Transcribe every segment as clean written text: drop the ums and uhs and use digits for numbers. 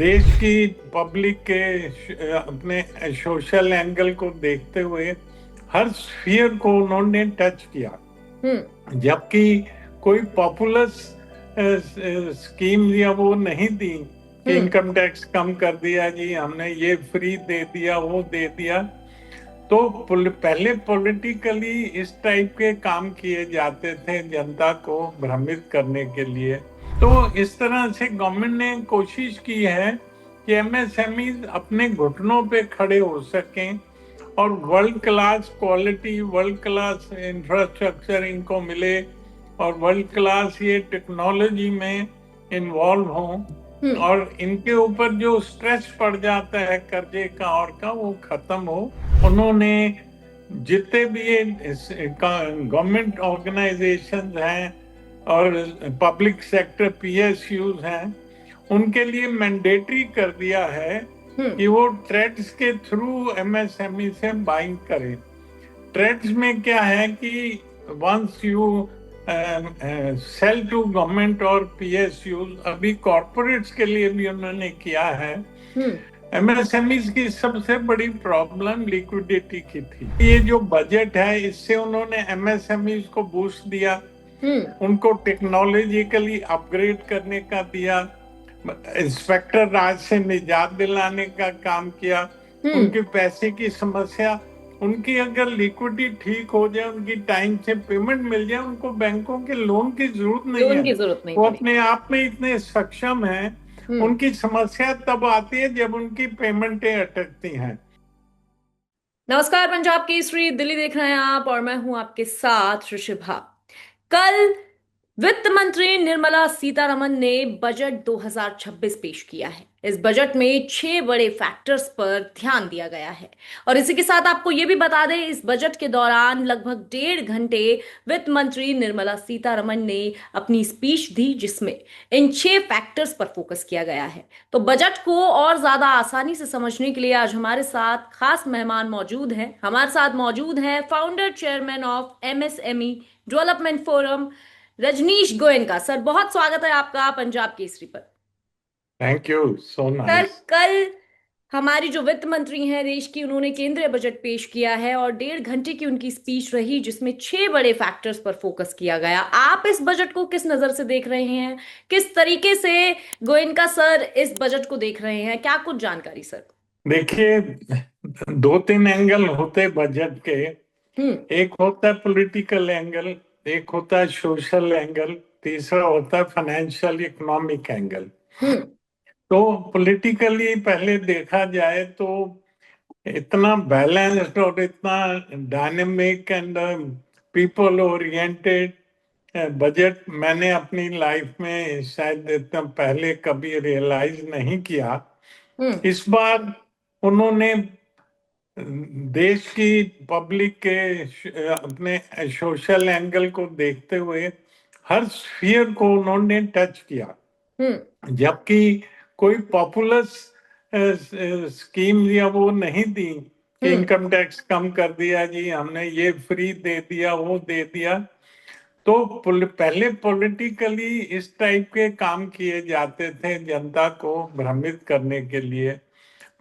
देश की पब्लिक के अपने सोशल एंगल को देखते हुए हर स्फीयर को उन्होंने टच किया। जबकि कोई पॉपुलर स्कीम या वो नहीं दी कि इनकम टैक्स कम कर दिया जी, हमने ये फ्री दे दिया, वो दे दिया। तो पहले पॉलिटिकली इस टाइप के काम किए जाते थे जनता को भ्रमित करने के लिए। तो इस तरह से गवर्नमेंट ने कोशिश की है कि एमएसएमई अपने घुटनों पे खड़े हो सकें और world class quality, world class infrastructure इनको मिले और वर्ल्ड क्लास ये टेक्नोलॉजी में इन्वॉल्व हों और इनके ऊपर जो स्ट्रेस पड़ जाता है कर्जे का और का वो खत्म हो। उन्होंने जितने भी गवर्नमेंट ऑर्गेनाइजेशन हैं और पब्लिक सेक्टर पीएसयूज हैं उनके लिए मैंडेटरी कर दिया है कि वो ट्रेड्स के थ्रू एमएसएमई से बाइंग करें। ट्रेड्स में क्या है कि once you sell to government और पीएसयूज, अभी कॉर्पोरेट्स के लिए भी उन्होंने किया है। एमएसएमईज की सबसे बड़ी प्रॉब्लम लिक्विडिटी की थी। ये जो बजट है इससे उन्होंने एमएसएमईज को बूस्ट दिया, उनको टेक्नोलॉजिकली अपग्रेड करने का दिया, इंस्पेक्टर राज से निजात दिलाने का काम किया। उनके पैसे की समस्या, उनकी अगर लिक्विडिटी ठीक हो जाए, उनकी टाइम से पेमेंट मिल जाए, उनको बैंकों के लोन की जरूरत नहीं है। वो अपने आप में इतने सक्षम हैं। उनकी समस्या तब आती है जब उनकी पेमेंटें अटकती हैं। नमस्कार, पंजाब केसरी दिल्ली देख रहे हैं आप और मैं हूं आपके साथ ऋषिभा। कल वित्त मंत्री निर्मला सीतारमण ने बजट 2026 पेश किया है। इस बजट में 6 बड़े फैक्टर्स पर ध्यान दिया गया है और इसी के साथ आपको यह भी बता दें, इस बजट के दौरान लगभग 1.5 घंटे वित्त मंत्री निर्मला सीतारमण ने अपनी स्पीच दी जिसमें इन 6 फैक्टर्स पर फोकस किया गया है। तो बजट को और ज्यादा आसानी से समझने के लिए आज हमारे साथ खास मेहमान मौजूद हैं। हमारे साथ मौजूद हैं founder chairman of MSME development forum Rajneesh Goenka. Sir, बहुत स्वागत है आपका पंजाब केसरी पर। Thank you, so sir, nice. कल हमारी जो वित्त मंत्री हैं देश की, उन्होंने केंद्रीय बजट पेश किया है और 1.5 घंटे की उनकी स्पीच रही जिसमें 6 बड़े फैक्टर्स पर फोकस किया गया। आप इस बजट को किस नजर से देख रहे हैं? किस तरीके से गोयनका सर इस बजट को देख रहे हैं? क्या कुछ जानकारी सर? देखिए, 2-3 एंगल होते बजट के। एक होता है पॉलिटिकल एंगल, एक होता है सोशल एंगल, तीसरा होता है फाइनेंशियल इकोनॉमिक एंगल। तो पॉलिटिकली पहले देखा जाए तो इतना बैलेंस्ड और इतना dynamic and people oriented budget मैंने अपनी लाइफ में शायद इतना पहले कभी रियलाइज नहीं किया। इस बार उन्होंने देश की पब्लिक के अपने सोशल एंगल को देखते हुए हर स्फीयर को उन्होंने टच किया। जबकि कोई पॉपुलर स्कीम या वो नहीं दी कि इनकम टैक्स कम कर दिया जी, हमने ये फ्री दे दिया, वो दे दिया। तो पहले पॉलिटिकली इस टाइप के काम किए जाते थे जनता को भ्रमित करने के लिए।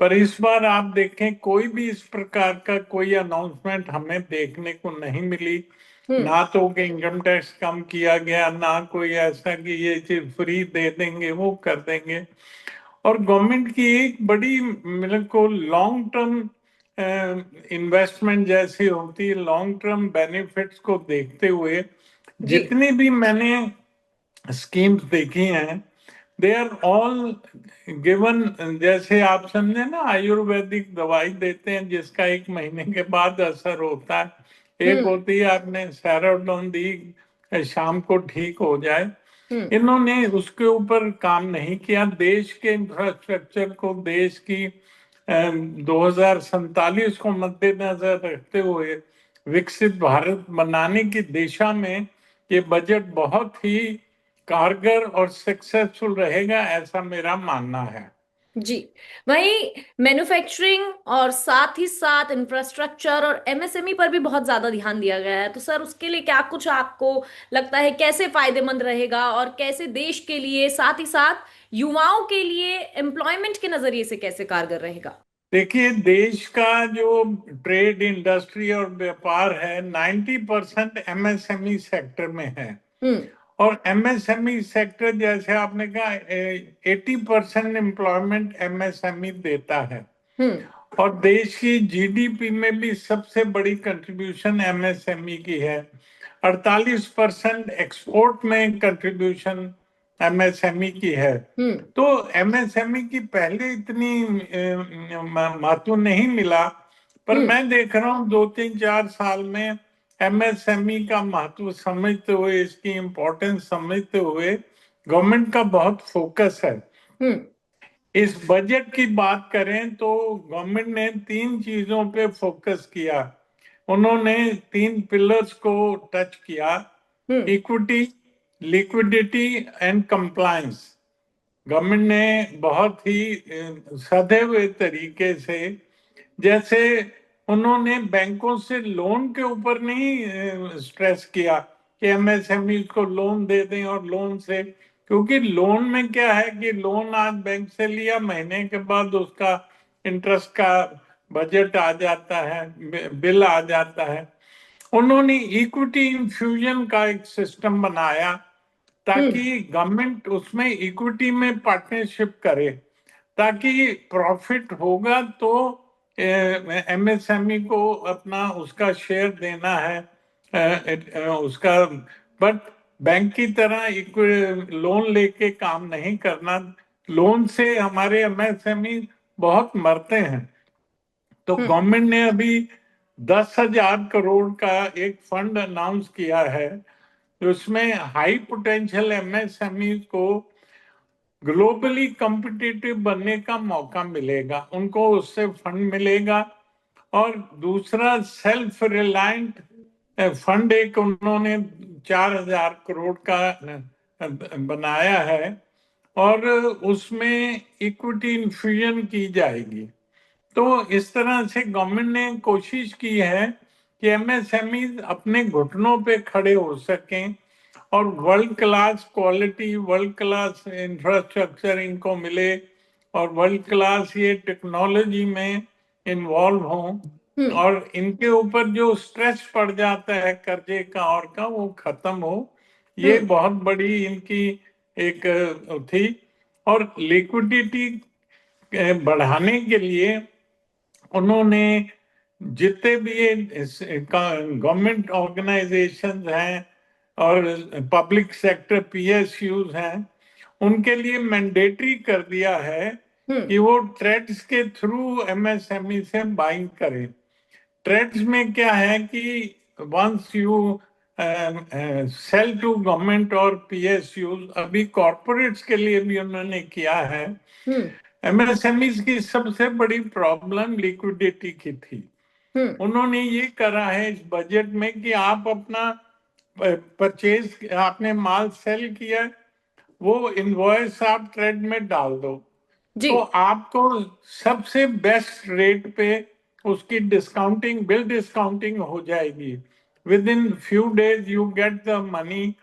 पर इस बार आप देखें, कोई भी इस प्रकार का कोई अनाउंसमेंट हमें देखने को नहीं मिली। ना तो कि इनकम टैक्स कम किया गया, ना कोई ऐसा कि ये चीज फ्री दे देंगे, वो कर देंगे। और गवर्नमेंट की एक बड़ी, मेरे को लॉन्ग टर्म इन्वेस्टमेंट जैसी होती है, लॉन्ग टर्म बेनिफिट्स को देखते हुए जितनी भी मैंने स्कीम्स देखी हैं, दे आर ऑल गिवन। जैसे आप समझे ना, आयुर्वेदिक दवाई देते हैं जिसका 1 महीने के बाद असर होता है। एक होती है आपने सैराडोन दी, शाम को ठीक हो जाए। इन्होंने उसके ऊपर काम नहीं किया। देश के इंफ्रास्ट्रक्चर को, देश की 2047 को मद्देनजर रखते हुए विकसित भारत बनाने की दिशा में ये बजट बहुत ही कारगर और सक्सेसफुल रहेगा, ऐसा मेरा मानना है। जी, वहीं मैन्युफैक्चरिंग और साथ ही साथ इंफ्रास्ट्रक्चर और एमएसएमई पर भी बहुत ज्यादा ध्यान दिया गया है। तो सर, उसके लिए क्या कुछ आपको लगता है, कैसे फायदेमंद रहेगा और कैसे देश के लिए, साथ ही साथ युवाओं के लिए एम्प्लॉयमेंट के नजरिए से कैसे कारगर रहेगा? देखिए, देश का जो ट्रेड इंडस्ट्री और व्यापार है 90% एमएसएमई सेक्टर में है। और एमएसएमई सेक्टर जैसे आपने कहा 80% एम्प्लॉयमेंट एमएसएमई देता है। और देश की जीडीपी में भी सबसे बड़ी कंट्रीब्यूशन एमएसएमई की है। 48% एक्सपोर्ट में कंट्रीब्यूशन एमएसएमई की है। तो एमएसएमई की पहले इतनी महत्व नहीं मिला, पर मैं देख रहा हूँ 2-3-4 साल में एमएसएमई का महत्व समझते हुए, इसकी इम्पोर्टेंस समझते हुए गवर्नमेंट का बहुत फोकस है। इस बजट की बात करें तो गवर्नमेंट ने 3 चीजों पे फोकस किया। उन्होंने 3 पिलर्स को टच किया: equity, liquidity and compliance. Government ने बहुत ही सधे हुए तरीके से, जैसे उन्होंने बैंकों से लोन के ऊपर नहीं स्ट्रेस किया कि एमएसएमई को लोन दे दें और लोन से, क्योंकि लोन में क्या है कि लोन आज बैंक से लिया, महीने के बाद उसका इंटरेस्ट का बजट आ जाता है, बिल आ जाता है। उन्होंने इक्विटी इन्फ्यूजन का एक सिस्टम बनाया ताकि गवर्नमेंट उसमें इक्विटी में पार्टनरशिप करे, ताकि प्रॉफिट होगा तो एमएसएमई को अपना उसका शेयर देना है उसका। बट बैंक की तरह लोन लेके काम नहीं करना। लोन से हमारे एमएसएमई बहुत मरते हैं। तो गवर्नमेंट ने अभी 10,000 करोड़ का एक फंड अनाउंस किया है, उसमें हाई पोटेंशियल एमएसएमई को ग्लोबली कॉम्पिटिटिव बनने का मौका मिलेगा, उनको उससे फंड मिलेगा। और दूसरा सेल्फ रिलायंट फंड एक उन्होंने 4,000 करोड़ का बनाया है, और उसमें इक्विटी इन्फ्यूजन की जाएगी। तो इस तरह से गवर्नमेंट ने कोशिश की है कि एमएसएमई अपने घुटनों पे खड़े हो सकें और world class quality, world class infrastructure इनको मिले, और वर्ल्ड क्लास ये टेक्नोलॉजी में इन्वॉल्व हों, और इनके ऊपर जो स्ट्रेस पड़ जाता है कर्जे का और का, वो खत्म हो। ये बहुत बड़ी इनकी एक थी। और लिक्विडिटी बढ़ाने के लिए उन्होंने जितने भी गवर्नमेंट ऑर्गेनाइजेशंस हैं और पब्लिक सेक्टर पीएसयूज हैं, उनके लिए मैंडेटरी कर दिया है कि वो ट्रेड्स के थ्रू एमएसएमई से बाइंग करें। ट्रेड्स में क्या है कि once you sell to government और पीएसयूज, अभी कॉर्पोरेट्स के लिए भी उन्होंने किया है। एमएसएमई की सबसे बड़ी प्रॉब्लम लिक्विडिटी की थी। उन्होंने ये करा है इस बजट में कि आप अपना परचेज, आपने माल सेल किया, वो इनवॉइस आप ट्रेड में डाल दो, तो आपको सबसे बेस्ट रेट पे उसकी डिस्काउंटिंग, बिल डिस्काउंटिंग हो जाएगी। With in few days you get the money.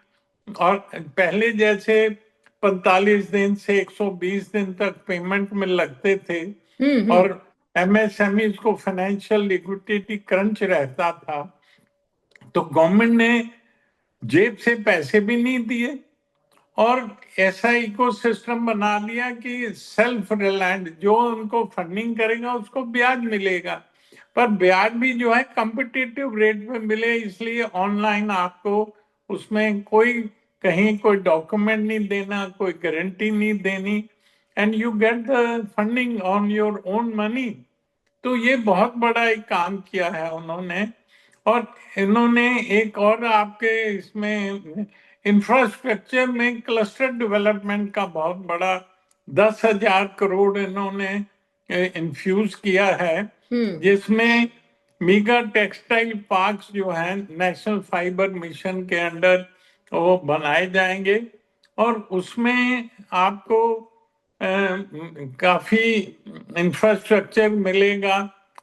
और पहले जैसे 45 दिन से 120 दिन तक पेमेंट में लगते थे, और एमएसएमई को फाइनेंशियल लिक्विडिटी क्रंच रहता था, तो गवर्नमेंट ने जेब से पैसे भी नहीं दिए और ऐसा इकोसिस्टम बना दिया कि सेल्फ रिलायंट, जो उनको फंडिंग करेगा उसको ब्याज मिलेगा, पर ब्याज भी जो है कॉम्पिटिटिव रेट में मिले। इसलिए ऑनलाइन आपको उसमें कोई कहीं कोई डॉक्यूमेंट नहीं देना, कोई गारंटी नहीं देनी, and you get the funding on your own money. तो ये बहुत बड़ा एक काम किया है उन्होंने। और इन्होंने एक और आपके इसमें इंफ्रास्ट्रक्चर में क्लस्टर डेवलपमेंट का बहुत बड़ा 10,000 करोड़ इन्होंने इन्फ्यूज किया है, जिसमें मेगा टेक्सटाइल पार्क्स जो हैं नेशनल फाइबर मिशन के अंडर वो बनाए जाएंगे, और उसमें आपको काफी इंफ्रास्ट्रक्चर मिलेगा,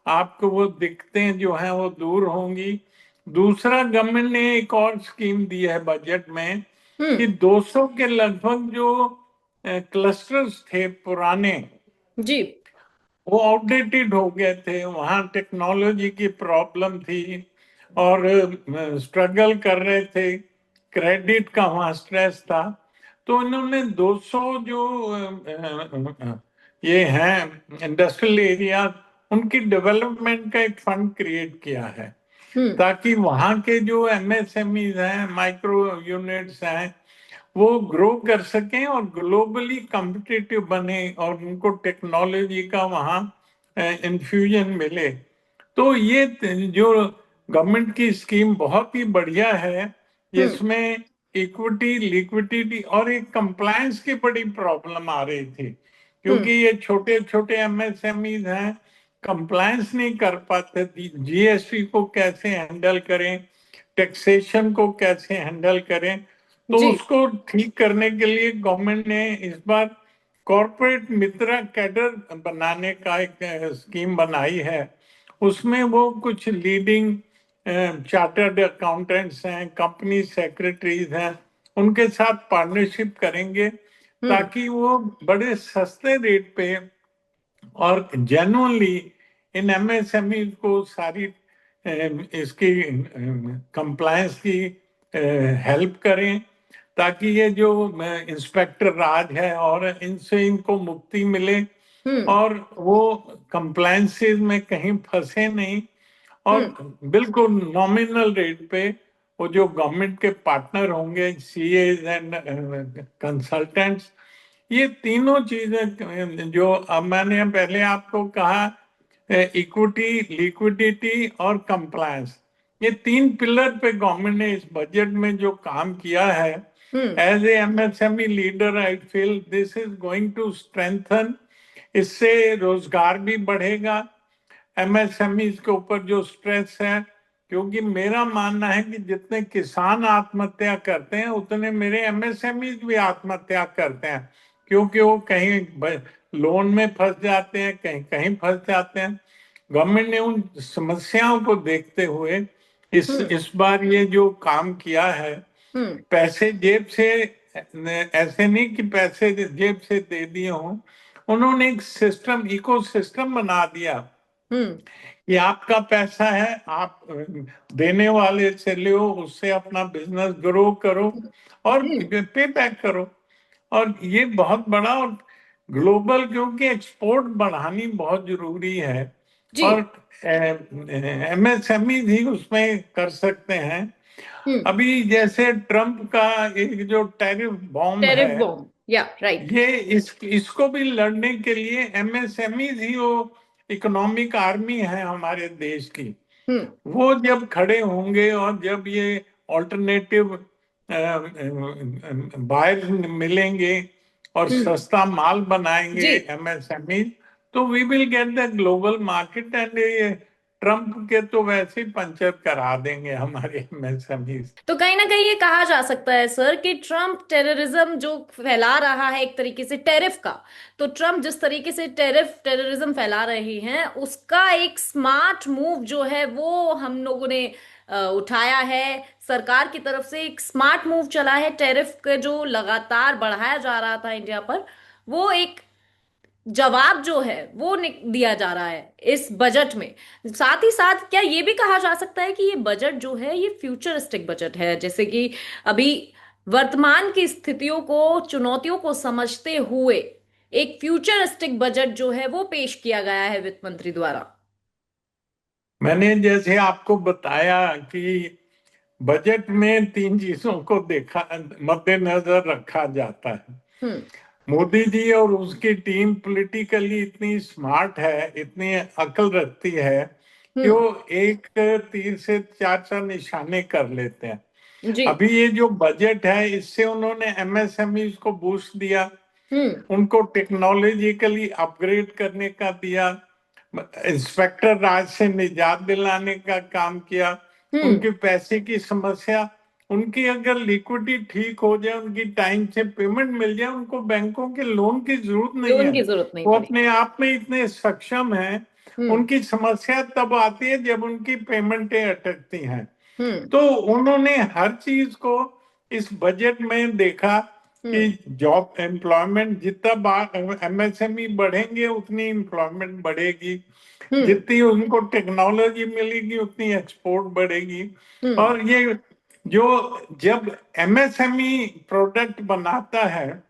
आपको वो दिक्कतें जो हैं वो दूर होंगी। दूसरा, गवर्नमेंट ने एक और स्कीम दी है बजट में कि 200 के लगभग जो क्लस्टर्स थे पुराने, जी। वो आउटडेटेड हो गए थे, वहाँ टेक्नोलॉजी की प्रॉब्लम थी और स्ट्रगल कर रहे थे, क्रेडिट का वहाँ स्ट्रेस था। तो इन्होंने 200 जो ये हैं इंडस्ट्रियल एरिया, उनकी डेवलपमेंट का एक फंड क्रिएट किया है हम्म। ताकि वहाँ के जो एमएसएमईज हैं, माइक्रो यूनिट्स हैं, वो ग्रो कर सकें और ग्लोबली कम्पिटिटिव बने और उनको टेक्नोलॉजी का वहाँ इन्फ्यूजन मिले। तो ये जो गवर्नमेंट की स्कीम बहुत ही बढ़िया है, हम्म। जिसमें इक्विटी, लिक्विडिटी और एक कंप्लायंस की बड़ी प्रॉब्लम आ रही थी, क्योंकि हम्म। ये छोटे छोटे एमएसएमईज हैं, कंप्लायंस नहीं कर पाते, जीएसटी को कैसे हैंडल करें, टैक्सेशन को कैसे हैंडल करें। तो जी। उसको ठीक करने के लिए गवर्नमेंट ने इस बार कॉर्पोरेट मित्र कैडर बनाने का एक स्कीम बनाई है। उसमें वो कुछ लीडिंग चार्टर्ड अकाउंटेंट्स हैं, कंपनी सेक्रेटरीज हैं, उनके साथ पार्टनरशिप करेंगे हम्म। ताकि वो बड़े सस्ते रेट पे और जेन्युइनली इन एमएसएमई को सारी इसकी कंप्लायंस की हेल्प करें, ताकि ये जो इंस्पेक्टर राज है और इनसे इनको मुक्ति मिले हम्म। और वो कंप्लायंसेस में कहीं फंसे नहीं और हम्म। बिल्कुल नॉमिनल रेट पे वो जो गवर्नमेंट के पार्टनर होंगे, सीएज एंड कंसल्टेंट्स, ये तीनों चीजें जो अब मैंने पहले आपको कहा, इक्विटी, लिक्विडिटी और कंप्लायंस, ये तीन पिलर पे गवर्नमेंट ने इस बजट में जो काम किया है, hmm. As a MSME leader I feel this is going to strengthen. इससे रोजगार भी बढ़ेगा, एमएसएमई के ऊपर जो स्ट्रेस है, क्योंकि मेरा मानना है कि जितने किसान आत्महत्या करते हैं उतने मेरे एमएसएमई भी आत्महत्या करते हैं, क्योंकि वो कहीं लोन में फंस जाते हैं, कहीं कहीं फंस जाते हैं। गवर्नमेंट ने उन समस्याओं को देखते हुए हम्म। इस बार ये जो काम किया है, हम्म। पैसे जेब से, ऐसे नहीं कि पैसे जेब से दे दिए हों, उन्होंने एक सिस्टम, इको सिस्टम बना दिया। हम्म। ये आपका पैसा है, आप देने वाले से लो, उससे अपना बिजनेस ग्रो करो और हम्म। पे बैक करो। और ये बहुत बड़ा और ग्लोबल, क्योंकि एक्सपोर्ट बढ़ानी बहुत जरूरी है जी। और एमएसएमई भी उसमें कर सकते हैं। हम्म। अभी जैसे ट्रम्प का एक जो टैरिफ बॉम्ब टेरिफ है, बॉम्ब, या राइट। ये इसको भी लड़ने के लिए एमएसएमई ही वो इकोनॉमिक आर्मी है हमारे देश की। हम्म। वो जब खड़े होंगे और जब ये ऑल्टरनेटिव बायर मिलेंगे और हम्म। सस्ता माल बनाएंगे जी। एमएसएमई, तो we will get the global market and ये ट्रम्प के तो वैसे ही पंचर करा देंगे हमारे एमएसएमई। तो कहीं ना कहीं ये कहा जा सकता है सर कि ट्रम्प टेररिज्म जो फैला रहा है एक तरीके से टेरिफ का, तो ट्रम्प जिस तरीके से टेररिज्म फैला रहे हैं उसका एक स्मार्ट मूव जो है वो हम लोगों ने उठाया है। सरकार की तरफ से एक स्मार्ट मूव चला है, टेरिफ के जो लगातार बढ़ाया जा रहा था इंडिया पर, वो एक जवाब जो है वो दिया जा रहा है इस बजट में। साथ ही साथ क्या ये भी कहा जा सकता है कि ये बजट जो है ये फ्यूचरिस्टिक बजट है, जैसे कि अभी वर्तमान की स्थितियों को, चुनौतियों को समझते हुए एक फ्यूचरिस्टिक बजट जो है वो पेश किया गया है वित्त मंत्री द्वारा। मैंने जैसे आपको बताया कि बजट में तीन चीजों को देखा, मद्देनजर रखा जाता है। हम्म। मोदी जी और उसकी टीम पॉलिटिकली इतनी स्मार्ट है, इतनी अकल रखती है कि हम्म। वो एक तीर से चार चार निशाने कर लेते हैं। जी। अभी ये जो बजट है, इससे उन्होंने एमएसएमई को बूस्ट दिया, हम्म। उनको टेक्नोलॉजिकली अपग्रेड करने का दिया, इंस्पेक्टर राज से निजात दिलाने का काम किया, हम्म। उनके पैसे की समस्या, उनकी अगर लिक्विडिटी ठीक हो जाए, उनकी टाइम से पेमेंट मिल जाए, उनको बैंकों के लोन की जरूरत नहीं लोन है, की जरूरत नहीं वो पड़ी। अपने आप में इतने सक्षम हैं। हम्म। उनकी समस्या तब आती है जब उनकी पेमेंटें अटकती हैं। हम्म। तो उन्होंने हर चीज को इस बजट में देखा कि जॉब एम्प्लॉयमेंट जितना एमएसएमई बढ़ेंगे उतनी एम्प्लॉयमेंट बढ़ेगी, जितनी उनको टेक्नोलॉजी मिलेगी उतनी एक्सपोर्ट बढ़ेगी। और ये जो जब एमएसएमई प्रोडक्ट बनाता है,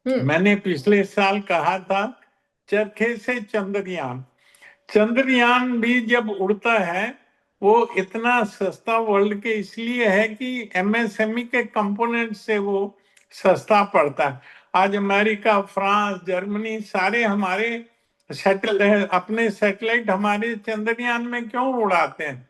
मैंने पिछले साल कहा था चरखे से चंद्रयान, चंद्रयान भी जब उड़ता है वो इतना सस्ता वर्ल्ड के इसलिए है कि एमएसएमई के कंपोनेंट से वो सस्ता पड़ता है। आज अमेरिका, फ्रांस, जर्मनी सारे हमारे अपने सैटेलाइट हमारे चंद्रयान में क्यों उड़ाते हैं?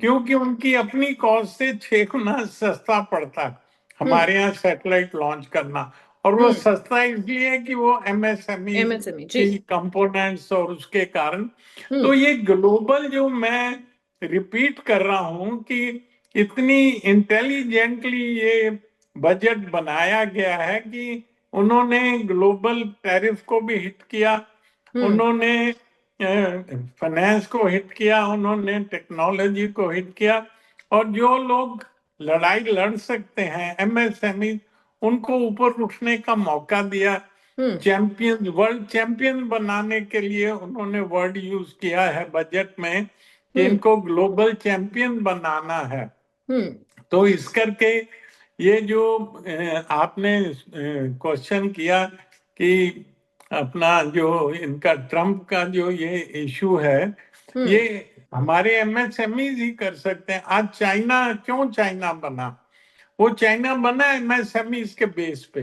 क्योंकि उनकी अपनी कॉस्ट से 6 गुना सस्ता पड़ता है हमारे यहाँ सैटेलाइट लॉन्च करना। और वो सस्ता इसलिए है कि वो एमएसएमई की कंपोनेंट्स और उसके कारण। तो ये ग्लोबल जो मैं रिपीट कर रहा हूं कि इतनी इंटेलिजेंटली ये बजट बनाया गया है कि उन्होंने ग्लोबल टैरिफ को भी हिट किया, उन्होंने फाइनेंस को हिट किया, उन्होंने टेक्नोलॉजी को हिट किया। और जो लोग लड़ाई लड़ सकते हैं एमएसएमई, उनको ऊपर उठने का मौका दिया। चैंपियन, वर्ल्ड चैंपियन बनाने के लिए उन्होंने वर्ड यूज किया है बजट में कि इनको ग्लोबल चैंपियन बनाना है। तो इस करके ये जो आपने क्वेश्चन किया कि अपना जो इनका ट्रम्प का जो ये इशू है, ये हमारे एमएसएमई ही कर सकते हैं। आज चाइना, क्यों चाइना बना? वो चाइना बना एमएसएमई के बेस पे।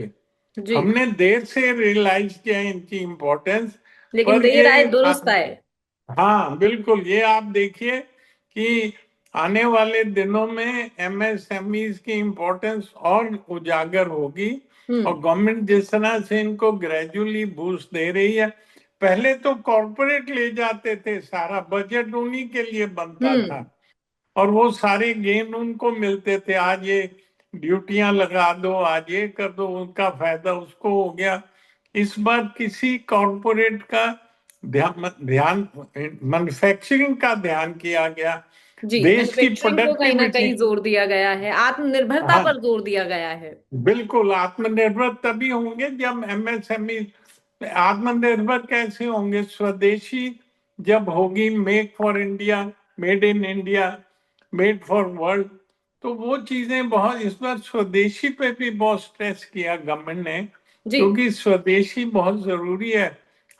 हमने देर से रियलाइज किया इनकी इम्पोर्टेंस, लेकिन देर आए दुरुस्त आए। हाँ बिल्कुल, ये आप देखिए कि आने वाले दिनों में एमएसएमई की इम्पोर्टेंस और उजागर होगी। और गवर्नमेंट जिस तरह से इनको ग्रेजुअली बूस्ट दे रही है, पहले तो कॉर्पोरेट ले जाते थे, सारा बजट उन्हीं के लिए बनता था और वो सारे गेन उनको मिलते थे। आज ये ड्यूटियां लगा दो, आज ये कर दो, उनका फायदा उसको हो गया। इस बार किसी कॉर्पोरेट का ध्यान मैन्युफैक्चरिंग का ध्यान किया गया, देश की को कहीं ना कहीं प्रोडक्टिविटी, जोर दिया गया है, आत्मनिर्भरता पर जोर दिया गया है। बिल्कुल आत्मनिर्भर तभी होंगे जब एमएसएमई आत्मनिर्भर कैसे होंगे? स्वदेशी जब होगी, make for India, made in India, made for world, तो वो चीजें बहुत, इस बार स्वदेशी पे भी बहुत स्ट्रेस किया गवर्नमेंट ने, क्योंकि स्वदेशी बहुत जरूरी है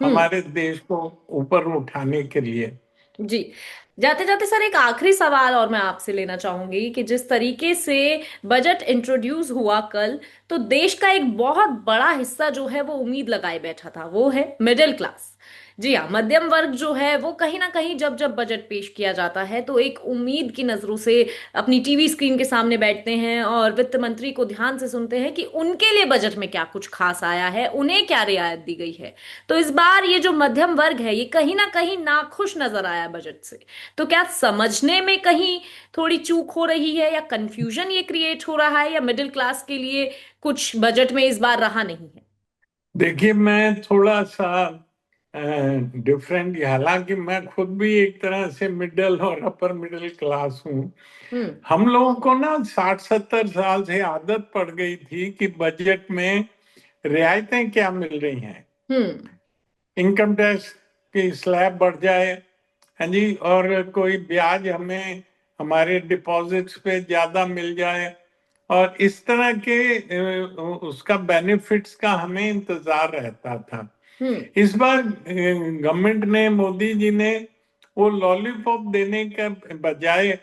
हमारे देश को ऊपर उठाने के लिए। जी, जाते जाते सर एक आखिरी सवाल और मैं आपसे लेना चाहूंगी कि जिस तरीके से बजट इंट्रोड्यूस हुआ कल, तो देश का एक बहुत बड़ा हिस्सा जो है वो उम्मीद लगाए बैठा था, वो है मिडिल क्लास। जी हाँ, मध्यम वर्ग जो है वो कहीं ना कहीं जब जब बजट पेश किया जाता है तो एक उम्मीद की नजरों से अपनी टीवी स्क्रीन के सामने बैठते हैं और वित्त मंत्री को ध्यान से सुनते हैं कि उनके लिए बजट में क्या कुछ खास आया है, उन्हें क्या रियायत दी गई है। तो इस बार ये जो मध्यम वर्ग है ये कहीं ना कहीं नाखुश नजर आया बजट से। तो क्या समझने में कहीं थोड़ी चूक हो रही है या कंफ्यूजन ये क्रिएट हो रहा है, या मिडिल क्लास के लिए कुछ बजट में इस बार रहा नहीं है? देखिए, मैं थोड़ा सा डिफरेंट, हालांकि मैं खुद भी एक तरह से मिडिल और अपर मिडिल क्लास हूँ। हम लोगों को ना 60-70 साल से आदत पड़ गई थी कि बजट में रियायतें क्या मिल रही हैं, इनकम टैक्स की स्लैब बढ़ जाए, हाँ जी, और कोई ब्याज हमें हमारे डिपॉजिट्स पे ज्यादा मिल जाए, और इस तरह के उसका बेनिफिट्स का हमें इंतजार रहता था। इस बार गवर्नमेंट ने, मोदी जी ने वो लॉलीपॉप देने के बजाय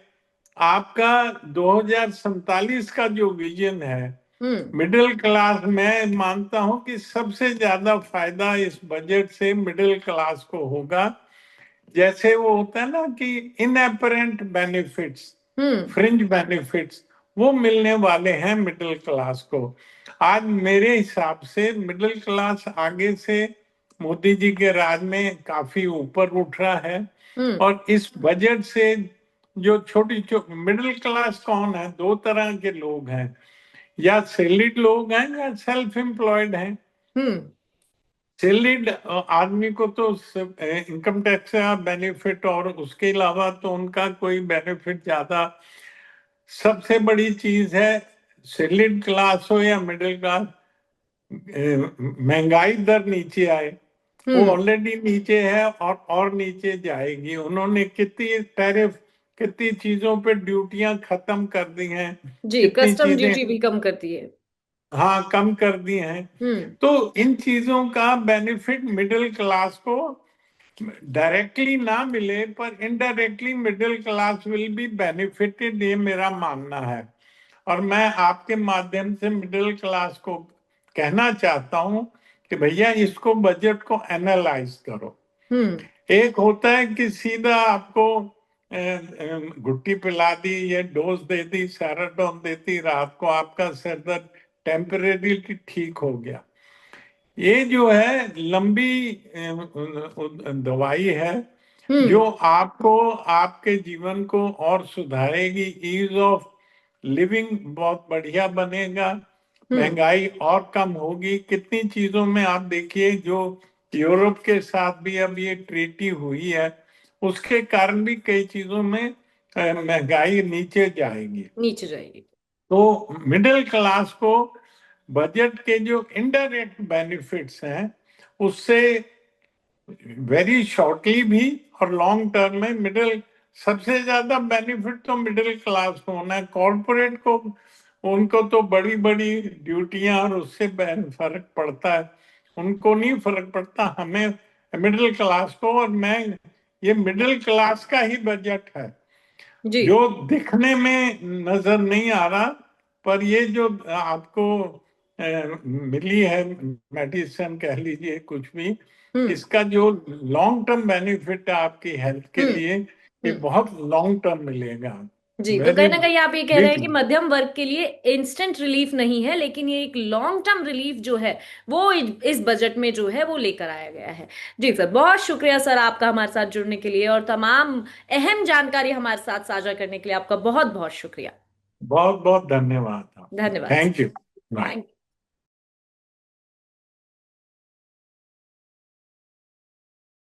आपका 2047 का जो विजन है मिडिल क्लास, मैं मानता हूं कि सबसे ज्यादा फायदा इस बजट से मिडिल क्लास को होगा। जैसे वो होता है ना कि इनएपरेंट बेनिफिट्स, फ्रिंज बेनिफिट्स, वो मिलने वाले हैं मिडिल क्लास को। आज मेरे हिसाब से मिडिल क्लास आगे से मोदी जी के राज में काफी ऊपर उठ रहा है। और इस बजट से जो छोटी मिडिल क्लास कौन है? दो तरह के लोग हैं, या सैलरीड लोग हैं या सेल्फ एम्प्लॉयड हैं। सैलरीड आदमी को तो इनकम टैक्स का बेनिफिट, और उसके अलावा तो उनका कोई बेनिफिट ज्यादा, सबसे बड़ी चीज है सैलरीड क्लास हो या मिडिल क्लास, महंगाई दर नीचे आए। वो हम्म। ऑलरेडी नीचे है और नीचे जाएगी। उन्होंने कितनी टैरिफ, कितनी चीजों पे ड्यूटियां खत्म कर दी हैं, जी, कितनी कस्टम चीजें, ड्यूटी भी कम करती है। हाँ, कम कर दी हैं। हम्म। तो इन चीजों का बेनिफिट मिडिल क्लास को डायरेक्टली ना मिले, पर indirectly middle class will be benefited, ये मेरा मानना है। और मैं आपके माध्यम से मिडिल क्लास को कहना चाहता हूं कि भैया इसको, बजट को एनालाइज करो। हम्म। एक होता है कि सीधा आपको गुट्टी पिला दी या डोज दे दी, सैराडोन देती, रात को आपका सर दर्द टेम्परेरी ठीक हो गया। ये जो है लंबी दवाई है, जो हम्म। आपको, आपके जीवन को और सुधारेगी, ईज ऑफ लिविंग बहुत बढ़िया बनेगा, हम्म। महंगाई और कम होगी। कितनी चीजों में आप देखिए, जो यूरोप के साथ भी अब ये ट्रीटी हुई है, उसके कारण भी कई चीजों में महंगाई नीचे जाएगी। नीचे जाएगी। तो मिडिल क्लास को बजट के जो इनडायरेक्ट बेनिफिट्स हैं, उससे वेरी शॉर्टली भी और लॉन्ग टर्म में मिडिल, सबसे ज्यादा बेनिफिट तो मिडिल क्लास को होना है। कॉरपोरेट को, उनको तो बड़ी बड़ी ड्यूटियां और उससे फर्क पड़ता है, उनको नहीं फर्क पड़ता, हमें मिडिल क्लास को। और मैं, ये मिडिल क्लास का ही बजट है जी। जो दिखने में नजर नहीं आ रहा, पर ये जो आपको मिली है, मेडिसिन कह लीजिए कुछ भी, हम्म। इसका जो लॉन्ग टर्म बेनिफिट है आपकी हेल्थ के हम्म। लिए, ये हम्म। बहुत लॉन्ग टर्म मिलेगा। जी, तो वेरी कहीं ना कहीं आप ये कह रहे हैं बिग। कि मध्यम वर्ग के लिए इंस्टेंट रिलीफ नहीं है, लेकिन ये एक लॉन्ग टर्म रिलीफ जो है वो इस बजट में जो है वो लेकर आया गया है। जी सर, बहुत शुक्रिया सर आपका हमारे साथ जुड़ने के लिए और तमाम अहम जानकारी हमारे साथ साझा करने के लिए आपका बहुत बहुत शुक्रिया। बहुत बहुत धन्यवाद आपका। धन्यवाद sir. Thank you. Bye. Thank